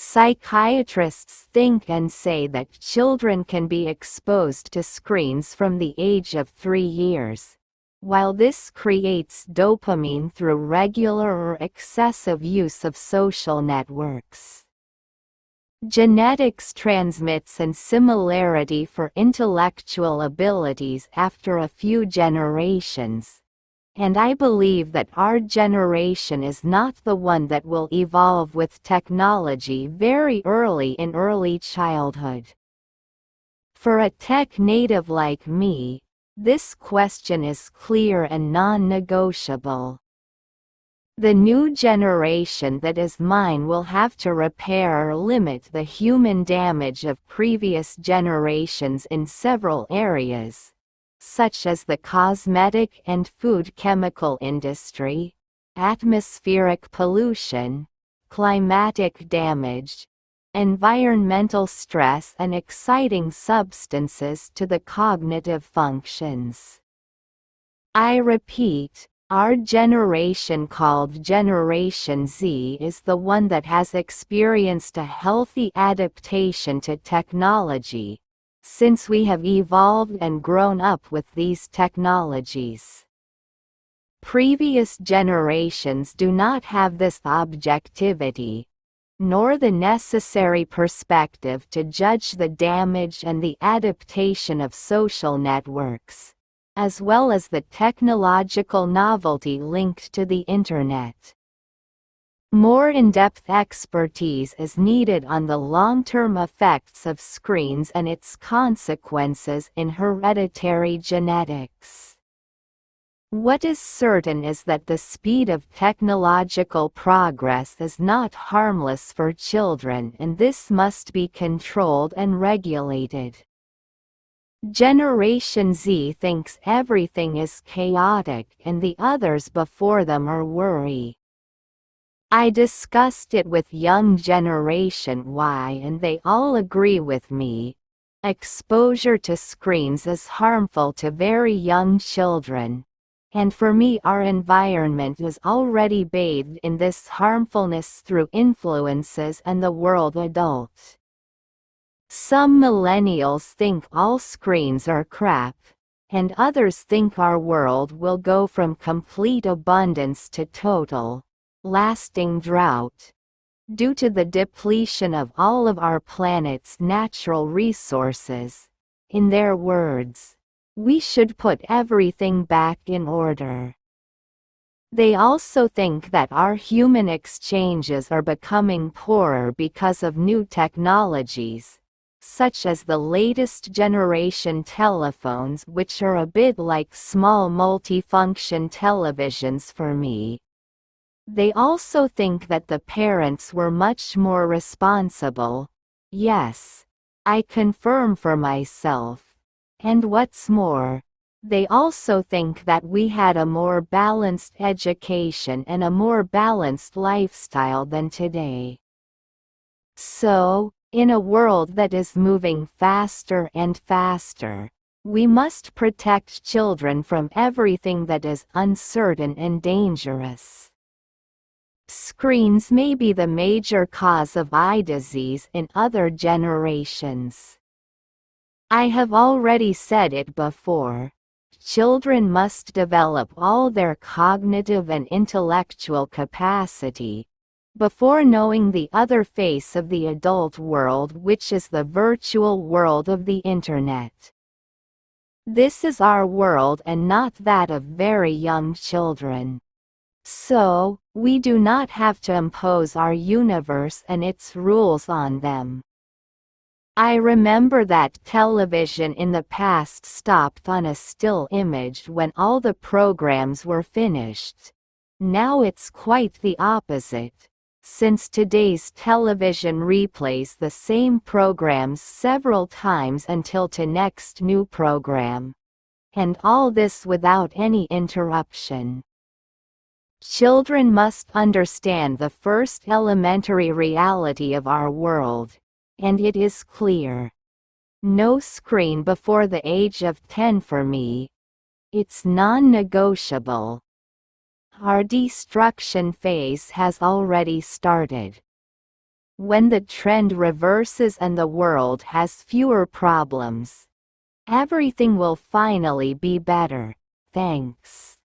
Psychiatrists think and say that children can be exposed to screens from the age of 3 years. While this creates dopamine through regular or excessive use of social networks. Genetics transmits an similarity for intellectual abilities after a few generations. And I believe that our generation is not the one that will evolve with technology very early in early childhood. For a tech native like me, this question is clear and non-negotiable. The new generation that is mine will have to repair or limit the human damage of previous generations in several areas, such as the cosmetic and food chemical industry, atmospheric pollution, climatic damage, environmental stress and exciting substances to the cognitive functions. I repeat, our generation called Generation Z is the one that has experienced a healthy adaptation to technology, since we have evolved and grown up with these technologies. Previous generations do not have this objectivity, nor the necessary perspective to judge the damage and the adaptation of social networks, as well as the technological novelty linked to the Internet. More in-depth expertise is needed on the long-term effects of screens and its consequences in hereditary genetics. What is certain is that the speed of technological progress is not harmless for children, and this must be controlled and regulated. Generation Z thinks everything is chaotic and the others before them are worry. I discussed it with young Generation Y and they all agree with me. Exposure to screens is harmful to very young children, and for me our environment is already bathed in this harmfulness through influences and the world adult. Some millennials think all screens are crap, and others think our world will go from complete abundance to total, lasting drought, due to the depletion of all of our planet's natural resources. In their words, we should put everything back in order. They also think that our human exchanges are becoming poorer because of new technologies, such as the latest generation telephones, which are a bit like small multifunction televisions for me. They also think that the parents were much more responsible. Yes, I confirm for myself. And what's more, they also think that we had a more balanced education and a more balanced lifestyle than today. So, in a world that is moving faster and faster, we must protect children from everything that is uncertain and dangerous. Screens may be the major cause of eye disease in other generations. I have already said it before. Children must develop all their cognitive and intellectual capacity before knowing the other face of the adult world, which is the virtual world of the Internet. This is our world and not that of very young children. So, we do not have to impose our universe and its rules on them. I remember that television in the past stopped on a still image when all the programs were finished. Now it's quite the opposite, since today's television replays the same programs several times until to next new program. And all this without any interruption. Children must understand the first elementary reality of our world, and it is clear. No screen before the age of 10 for me. It's non-negotiable. Our destruction phase has already started. When the trend reverses and the world has fewer problems, everything will finally be better. Thanks.